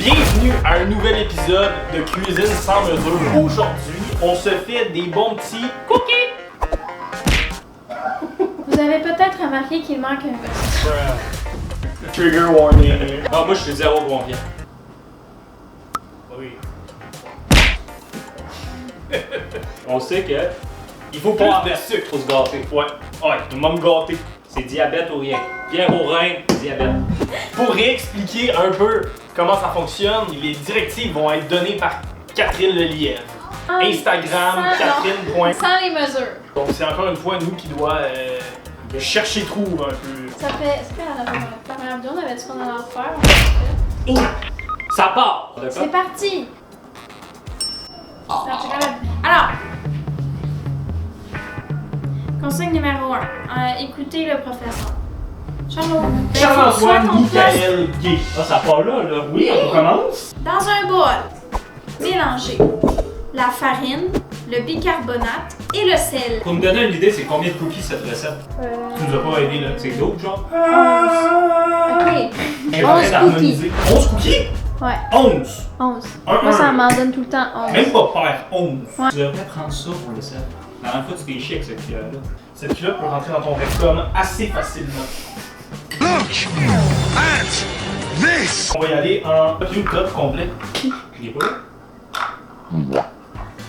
Bienvenue à un nouvel épisode de Cuisine sans mesure. Aujourd'hui, on se fait des bons petits cookies. Vous avez peut-être remarqué qu'il manque un gosse. Trigger warning. Non, moi je suis zéro confiant. Oui. On sait que Il faut plus pas de de sucre pour se gâter. Ouais, il m'a me gâté. C'est diabète ou rien. Pierre au rein, diabète. Pour réexpliquer un peu comment ça fonctionne, les directives vont être données par Catherine Lelièvre. Instagram, Catherine. Sans les mesures. Donc c'est encore une fois nous qui doit chercher trouve un peu. Ça fait la première vidéo, on avait dit qu'on allait en faire. Ouh! Ça part! C'est parti! Alors, consigne numéro 1. Écoutez le professeur. Charles-Antoine Michael Gay. Ah, ça part là. Oui, on commence. Dans un bol, mélangez la farine, le bicarbonate et le sel. Pour me donner une idée, c'est combien de cookies cette recette? Tu nous as pas aidé là. C'est d'autres genre? Ok. 11 cookies. 11 cookies? Ouais, 11. 11. Un, Moi, ça un. m'en donne tout le temps 11. Même pas paire, 11. Ouais. Tu devrais prendre ça pour le sel. La dernière fois, tu t'es chic cette cuillère-là. Cette culotte peut rentrer dans ton rectum assez facilement. Look at this! On va y aller en une top complet. Il est pas là?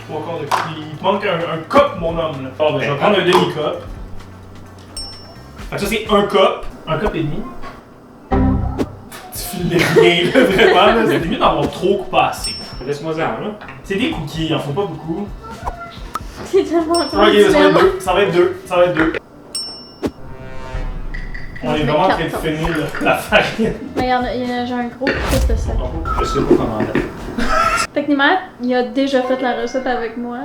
3 quarts de cup. Il te manque un cup, mon homme. Là. Bon, ben, je vais prendre un demi-cup. Fait que ça, c'est un cup et demi. Tu files rien, là, vraiment. Là. C'est mieux d'en avoir trop ou pas assez. Laisse-moi ça, là. C'est des cookies, il en faut pas beaucoup. C'est tellement trop Ok, ça va différent. être deux. Ça va être deux. Ça va être deux. On est vraiment en train de finir la farine. Mais il y en a j'ai un gros coup de sel. Je sais pas comment faire. Techniquement, il a déjà fait la recette avec moi.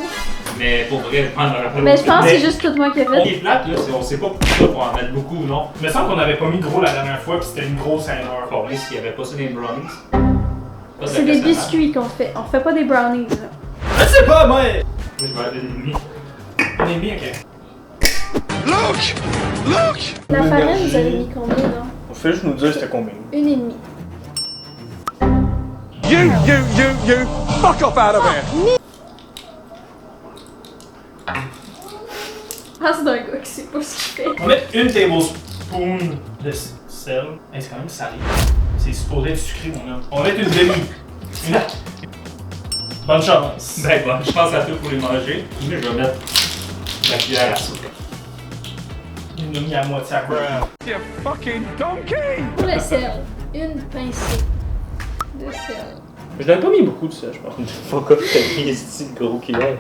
Mais pour vrai, prendre le rappel. Mais je pense que c'est juste tout moi qui ai On fait. est plate, là, on sait pas pour ça pour en mettre beaucoup ou non. Il me semble qu'on avait pas mis gros la dernière fois, puis c'était une grosse erreur. Bon, mais s'il y avait pas ça dans les brownies. Pas C'est des biscuits qu'on fait. On fait pas des brownies, là. Je sais pas, moi! Moi, je vais aller demi. On est bien, ok. Look! Look! La farine, vous avez mis combien, non? On fait juste nous dire c'était combien. 1,5. You! Fuck off out of here! Ah, c'est d'un gars qui sait pas ce qu'il fait. On va mettre une tablespoon de sel. Hey, c'est quand même salé. C'est supposé être sucré, mon homme. On va mettre une demi. Une. Bonne chance. Ben bon, je pense à tout pour les manger. Mais je vais mettre la cuillère à soupe. Une demi à moitié à quoi. You fucking donkey! Pour le sel, une pincée de sel. Je n'avais pas mis beaucoup de sel, je pense. Pourquoi t'as mis ici le gros cuillère?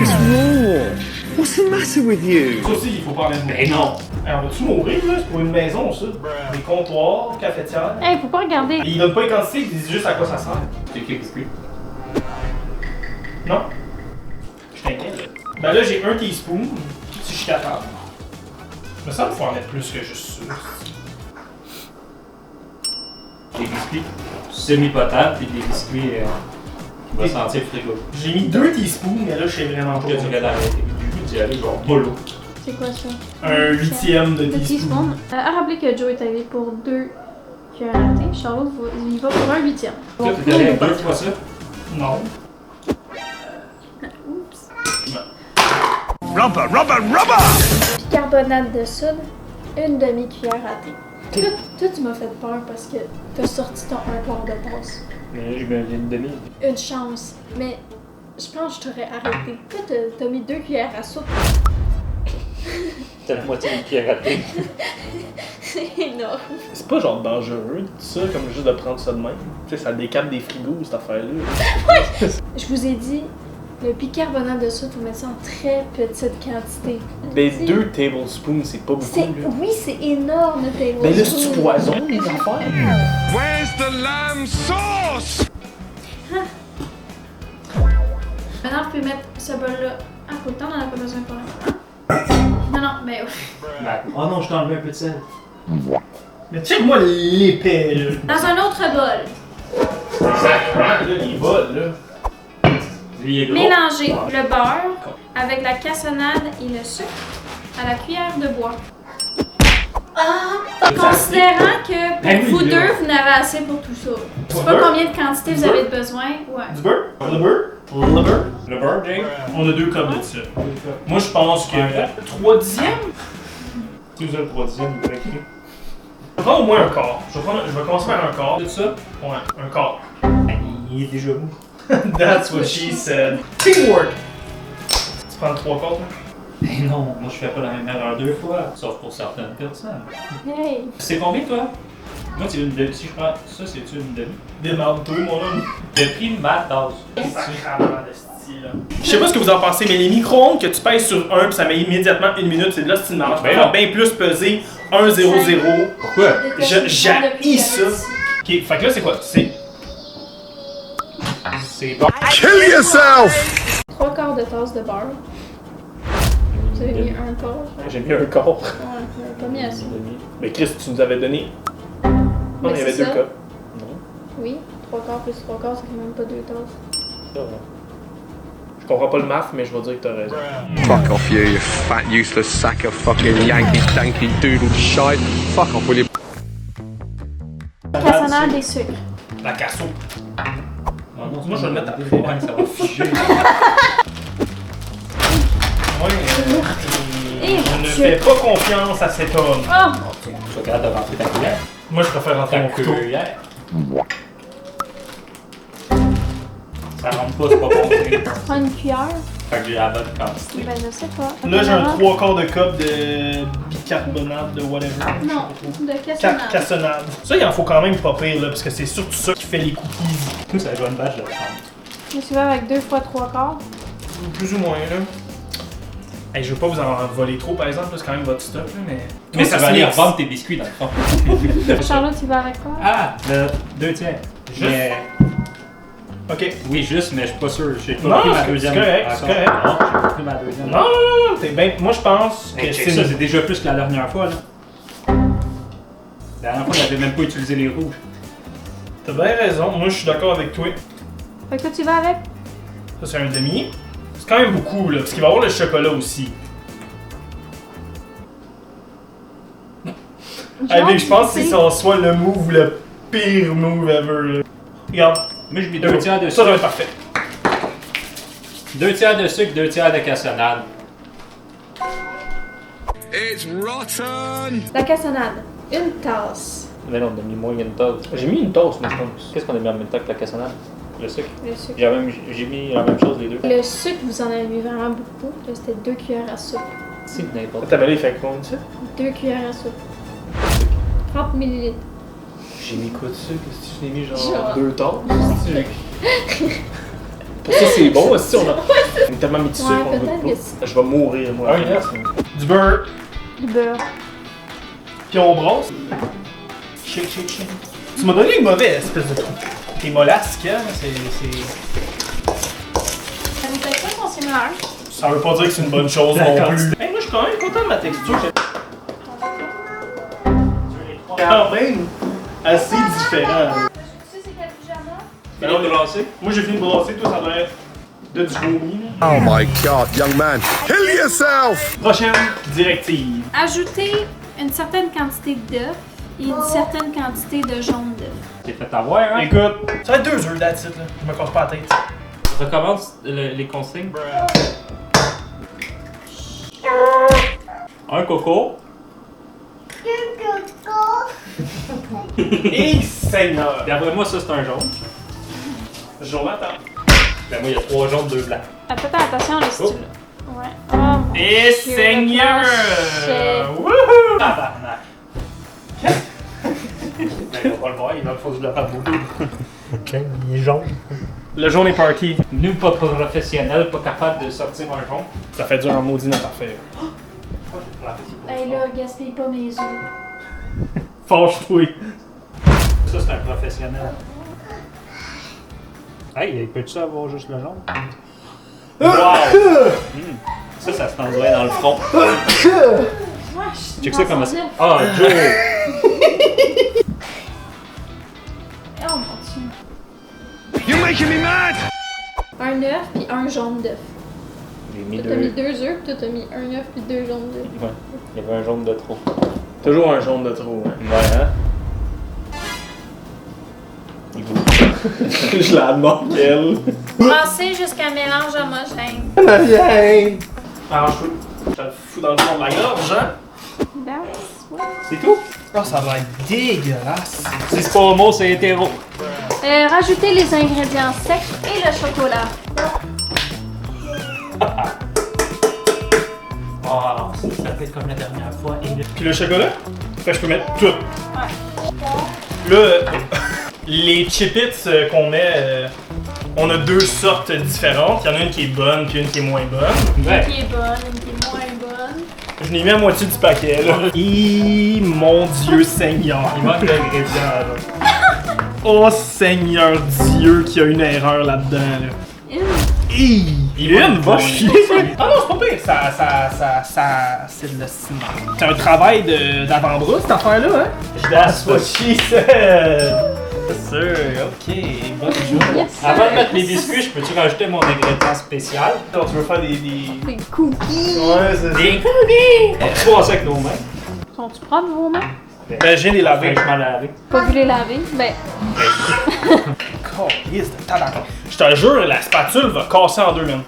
It's raw! What's the matter with you? Ça aussi, il faut pas en mettre beaucoup. Ben non! Alors, vas-tu mourir, là? C'est pour une maison, ça. Des comptoirs, cafetières. Hey, faut pas regarder. Et ils donnent pas les quantités, ils disent juste à quoi ça sert. C'est qui biscuit? Non? Je t'inquiète, là. Ben là, j'ai un teaspoon, si je suis capable. Il me semble qu'il faut en mettre plus que juste ça. Des biscuits semi-potables puis des biscuits qui vont sentir le frigo. J'ai mis 2 teaspoons, mais là, je sais vraiment pas. Je dirais d'arrêter. Du coup, d'y aller genre mollo. C'est quoi ça? Un huitième de Le teaspoon. teaspoon. À rappeler que Joe est allé pour 2 cuillères à thé. Charlotte, il va pour un huitième. Toi, tu donnes deux fois ça? Non. Oups. Rubber! Bicarbonate de soude, une demi-cuillère à thé. Toi, tu m'as fait peur parce que t'as sorti ton 1 quart de tasse. Mais je mets une demi. Une chance. Mais je pense que je t'aurais arrêté. Toi, t'as mis 2 cuillères à soupe. T'as la moitié d'une cuillère à thé. C'est énorme. C'est pas genre dangereux, ça, comme juste de prendre ça de même. Tu sais, ça décape des frigos, cette affaire-là. Je vous ai dit, le bicarbonate de soude, faut mettre ça en très petite quantité. Ben, 2 tablespoons, c'est pas beaucoup, là. Oui, c'est énorme, le tablespoon. Ben là, c'est du poison, les affaires. Where's the lamb sauce? Maintenant, vous pouvez mettre ce bol-là à côté, on en a pas besoin pour l'instant. Non, non, mais Oh non, je t'ai enlevé un peu de sel. Mais check-moi l'épais, là. dans un autre bol, Exactement, là, il vole, là. Lui, il est gros. mélangez le beurre avec la cassonade et le sucre à la cuillère de bois. Considérant que Ben oui, vous là. deux, vous n'avez assez pour tout ça. Je sais pas beurre? combien de quantité vous avez besoin. Ouais. Du beurre? Le beurre? Le beurre? Le beurre, Jake? On a 2 cups de ça. Moi, je pense que 3 dixièmes? Tu as le 3 dixièmes, il écrit. Je vais prendre au moins un quart. Je vais commencer par un quart. De ça? Ouais, un quart. Il est déjà mou. That's what she said. Teamwork! Tu prends 3 quarts, là? Eh non, moi je fais pas la même erreur 2 fois, sauf pour certaines personnes. Hey. C'est combien toi? Moi c'est une demi. Si je prends ça, c'est une demi. Démarre-toi, mon homme. J'ai pris ma tasse. Sacrément de style, là. Je sais pas ce que vous en pensez, mais les micro-ondes que tu pèses sur 1 puis ça met immédiatement 1 minute, c'est de l'hostie de marge. Ben Ça va non. bien plus peser 1, 0, 0. Pourquoi? J'haïs ça. Ok, fait que là, c'est quoi? C'est. C'est bon. Kill yourself! 3 quarts de tasse de beurre. Vous avez mis un quart. J'ai mis un quart. Ouais, vous avez pas mis assez. Mais Chris, tu nous avais donné. Non, Mais il y avait c'est 2 ça. cups. Oui, 3 quarts plus 3 quarts, ça fait même pas 2 tasses. Je comprends pas le math, mais je vais dire que t'as raison. Fuck off you, you fat useless sack of fucking Yankee danky doodle shite. Fuck off, will you? Cassonade et sucre. La casso. Non, Moi, je vais le mettre après. Ouais, ça va figer. Ouais, Et je ne Dieu. fais pas confiance à cet homme. Oh! Tu vas capable de rentrer ta cuillère. Moi, je préfère rentrer Ta mon couteau. cuillère. Ça rentre pas, c'est pas bon. Prends une cuillère. Fait que j'ai la bonne quantité. Ben, je sais pas. Là, j'ai un Apparemment- 3 quarts de cup de bicarbonate de whatever. Non, de cassonade. Cassonade. Ça, il en faut quand même pas pire, là, parce que c'est surtout ça qui fait les cookies. Tout ça joue une bâche de prendre. Je suis avec 2 fois 3 quarts. Plus ou moins, là. Hey, je veux pas vous en voler trop, par exemple, là, c'est quand même votre stock, là, mais. Mais ça se va aller mixe. revendre tes biscuits dans le fond. Charlotte, tu vas avec quoi? Ah, le 2 tiers. Juste? Mais, Ok. oui, juste, mais je suis pas sûr. J'ai pas Non, pris ma c'est deuxième. correct, Ah, c'est correct. Non, j'ai pas pris ma deuxième. Non, non, non, non, t'es bien. Moi, je pense que Hey, check c'est. ça, c'est déjà plus que la dernière fois, là. La dernière fois, on n'avait même pas utilisé les rouges. T'as bien raison, moi, je suis d'accord avec toi. Fait que toi, tu vas avec? Ça, c'est un demi. C'est quand même beaucoup, là, parce qu'il va y avoir le chocolat aussi. Hey, mec, je pense que c'est soit le move ou le pire move ever, là. Regarde. Moi, je mets 2 tiers de Ça va sucre. être parfait. 2 tiers de sucre, 2 tiers de cassonade. It's rotten! La cassonade. Une tasse. Mais non, on a mis moins qu'une tasse. J'ai mis une toast, moi, je pense. Qu'est-ce qu'on a mis en même temps que la cassonade? Le sucre. Le sucre. J'ai mis la même chose les deux. Le sucre, vous en avez mis vraiment beaucoup. Là, c'était 2 cuillères à soupe. C'est n'importe T'as balé, il fait combien de ça? 2 cuillères à soupe. 30 ml. J'ai mis quoi de sucre? Est-ce que je l'ai mis Genre 2 tasses? Pour ça, c'est bon, aussi, on est tellement mis de sucre, Ouais, on goûte peut-être pas. que c'est- Je vais mourir, moi. Ah, yes. Du beurre, Du beurre. puis on brosse. Shake, shake, shake. Tu m'as donné une mauvaise espèce de truc. T'es mollasque, hein? Ça vous fait pas son similaire? Ça veut pas dire que c'est une bonne chose non D'accord. plus. Hey, moi, je suis quand même content de ma texture. Quand même assez différent. Tu sais, c'est quel pyjama? Ben non, moi, j'ai fini de brasser, toi, ça doit être de du vomi. là. Oh my god, young man. Kill yourself! Prochaine directive. Ajouter une certaine quantité d'œufs et une certaine quantité de jaune d'œuf. T'es fait avoir, hein? Écoute, ça va être 2 œufs, that's it, là. Je me casse pas la tête. Recommence les consignes. Un coco. Et Seigneur! D'après moi, ça c'est un jaune. Je l'attends. Ben moi, il y a 3 jaunes, 2 blancs. Faites attention, les Oh. styles. Ouais. Oh, mon Et Dieu, Seigneur! le plancher. Wouhou! Tabarnak! Ben, on va le voir, il va faut que je le fasse beaucoup. Ok, il est jaune. Le jaune est parti. Nous, pas professionnels, pas capables de sortir un jaune. Ça fait dur en maudit notre affaire. Hey là, gaspille pas mes œufs. Fâche-toi. Ça, c'est un professionnel. Hey, peux-tu avoir juste le jaune? Wow! Ça se t'envoie dans le front. Check ça comme ça. Ah, Joe! Oh mon Dieu. You're making me mad! Un œuf puis un jaune d'œuf. J'ai mis Toi, t'as mis 2 œufs, puis toi, t'as mis un œuf puis 2 jaunes d'œuf. Ouais, il y avait un jaune de trop. Toujours un jaune de trop, hein. Ouais, hein? Je la demande, elle. Brassez jusqu'à mélange homogène. Viens! Alors, je le fous dans le fond de la gorge, hein? That's what- C'est tout? Oh, ça va être dégueulasse. Si c'est pas homo, c'est hétéro. Rajoutez les ingrédients secs et le chocolat. Oh, ça fait comme la dernière fois. Puis le chocolat? Fait que je peux mettre tout. Ouais. Là, les chipits qu'on met, on a deux sortes différentes. Il y en a une qui est bonne puis une qui est moins bonne. Ouais. Une qui est bonne, une qui est moins bonne. Je n'ai mis à moitié du paquet, là. Et mon Dieu Seigneur. Il manque d'ingrédients, là. Oh Seigneur Dieu, qu'il y a une erreur là-dedans, là. Une va chier! Ah non, c'est pas pire! C'est de la ciment. C'est un travail d'avant-bras, cette affaire-là, hein? That's what she said! C'est sûr, ok, bonne job. Yes, Avant de mettre mes biscuits, je peux-tu rajouter mon ingrédient spécial? Attends, tu veux faire des... Des cookies. Ouais, c'est ça. Des cookies! On peut faire ça avec nos mains. Sont-tu propres vos mains? Ben, j'ai les laver. Fraîchement lavé. Pas vu les laver? Ben, Calisse de tabac. Je te jure, la spatule va casser en deux, même.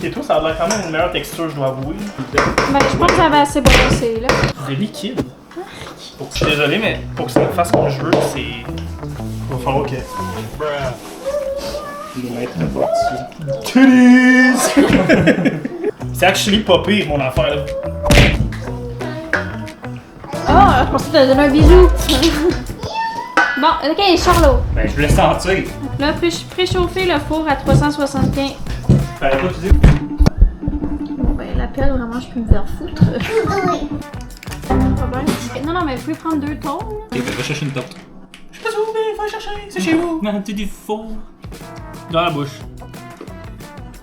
Et toi, ça a l'air quand même une meilleure texture, je dois avouer. ben je pense que j'avais assez brossé, là. C'est liquide. Je suis désolé, mais pour que ça me fasse comme je veux, c'est... Il va falloir que... Les mettre pas dessus. Titties! C'est actually pas pire, mon affaire, là. Oh, je pensais que tu allais donner un bisou. Bon, ok, Charlot. Ben, je voulais sentir. Là, préchauffer le four à 375. Fallait pas te dire. Bon, ben, la pelle, vraiment, je peux me faire foutre. Pas bien. Non, non, mais vous pouvez prendre 2 tonnes. Ok, ben, va chercher une torte. Je sais pas où, mais faut aller chercher, c'est chez vous. Non, t'es des faux. Dans la bouche.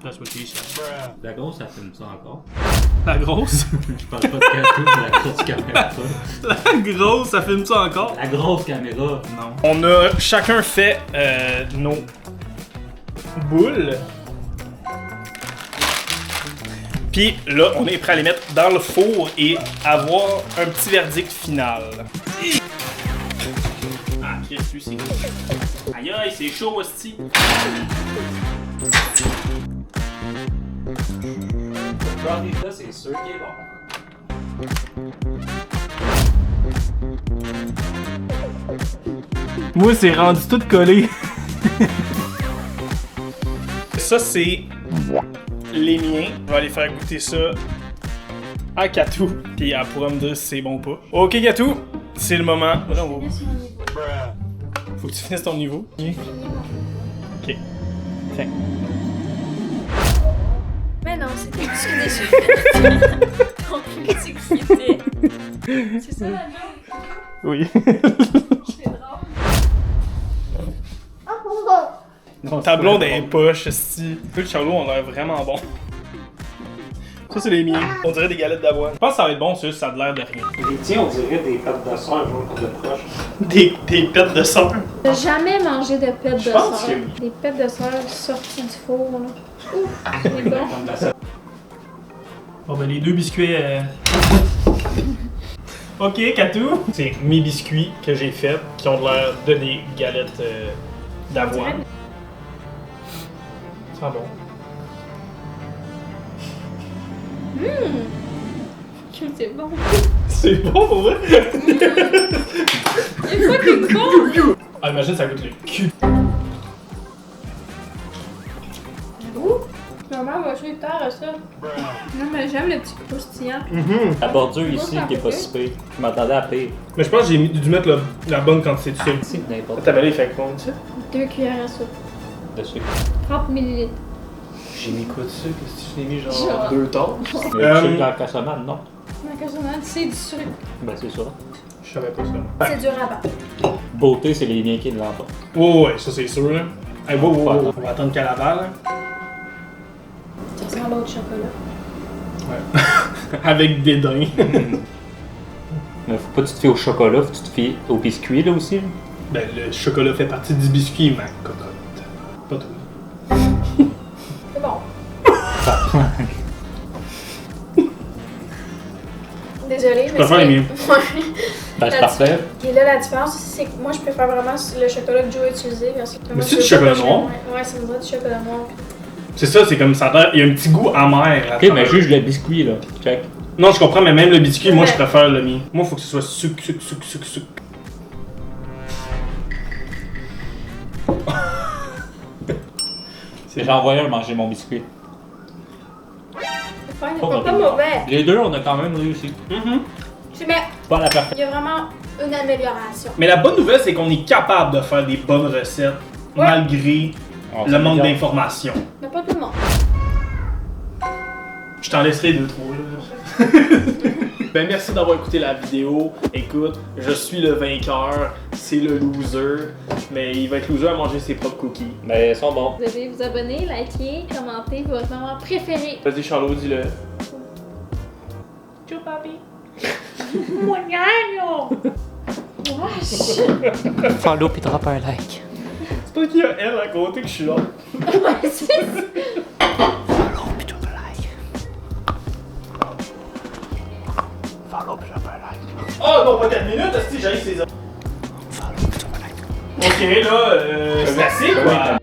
That's what she said. La grosse, ça filme ça encore. La grosse? Je parle pas de gâteau, de la grosse caméra. La grosse, ça filme ça encore? La grosse caméra. Non. On a chacun fait nos boules. Puis là, on est prêt à les mettre dans le four et avoir un petit verdict final. Ah, qu'est-ce que c'est? Aïe aïe, c'est chaud aussi. Le brownie là, c'est sûr qu'il est bon. Moi, c'est rendu tout collé. Ça, c'est les miens. Je vais aller faire goûter ça à Katou. Puis elle pourra me dire si c'est bon ou pas. Ok, Katou, c'est le moment. Là, on va... Faut que tu finisses ton niveau. Ok. Tiens. Mais non, c'était juste des choses. Ton critique, c'est ça la joke? Oui. C'est drôle. Non, Ta blonde est poche, si. Le Charlot, on a l'air vraiment bon. Ça, c'est les miens. On dirait des galettes d'avoine. Je pense que ça va être bon, ça a l'air de rien. Les tiens, on dirait des pâtes de soeur, genre de proche. Des pètes de sang. J'ai jamais mangé de pètes de Je pense sœur. que oui. Des pètes de sœur sorties du four, là. Ouf, c'est bon. Comme la salade. Bon, ben, les deux biscuits. Ok, Katou. C'est mes biscuits que j'ai faits qui ont l'air de des galettes d'avoine. Ça sent bon. C'est bon. C'est bon pour vrai? C'est fucking bon! Ah, imagine, ça goûte le cul. Maman va jouer tard à ça. Non, mais j'aime le petit croustillant. La bordure ici qui est pas si pire. Je m'attendais à pire. Mais je pense que j'ai dû mettre la bonne quantité de sucre. C'est n'importe T'as valé, fait combien de sucre? 2 cuillères à soupe. de sucre. 30 ml. J'ai mis quoi de sucre? Est-ce que je l'ai mis genre Genre. 2 tasses? Le sucre dans la cassonade, non? La cassonade, c'est du sucre. Ben c'est ça. Je savais pas ça. C'est du rabat. Beauté, c'est les liens qui l'emportent. Ouais, ça c'est sûr là. Hey, wow. On va attendre qu'elle avale. Hein. Ça sent l'autre chocolat. Ouais. Avec dédain. Mais faut pas que tu te fies au chocolat, faut que tu te fies au biscuit là aussi. Là. Ben, le chocolat fait partie du biscuit, ma cocotte. Pas toi. C'est bon. Désolée, Je préfère les miens. Ouais. Ben, c'est parfait. Et là, la différence aussi, c'est que moi, je préfère vraiment le chocolat que Joe a utilisé. Parce que moi, c'est je du veux pas chocolat noir? Ouais, c'est une vraie du chocolat noir. C'est ça, c'est comme ça. Il y a un petit goût amer. Ok, mais juge le biscuit là. Check. Non, je comprends, mais même le biscuit, moi, Ouais. je préfère le mien. Moi, il faut que ce soit sucre. J'ai envoyé un manger mon biscuit. Enfin, il n'est pas mauvais. Les deux, on a quand même réussi. Mais Pas la perfection. il y a vraiment une amélioration. Mais la bonne nouvelle, c'est qu'on est capable de faire des bonnes recettes Ouais. malgré le manque d'informations. d'informations. Mais pas tout le monde. Je t'en laisserai 2-3 là. Ben merci d'avoir écouté la vidéo. Écoute, je suis le vainqueur, c'est le loser, mais il va être loser à manger ses propres cookies. Mais ils sont bons. Vous devez vous abonner, liker, commenter votre moment préféré. Vas-y Charlot, dis-le. Ciao, papi. Mon gagno! Wesh! Follow puis drop un like. C'est pas qu'il y a elle à côté que je suis là. Ouais, c'est ça. Follow puis drop un like. Follow puis drop un like. Oh non, pas 4 minutes, si j'arrive ces heures. Follow puis drop un like. Ok, là, c'est assez quoi.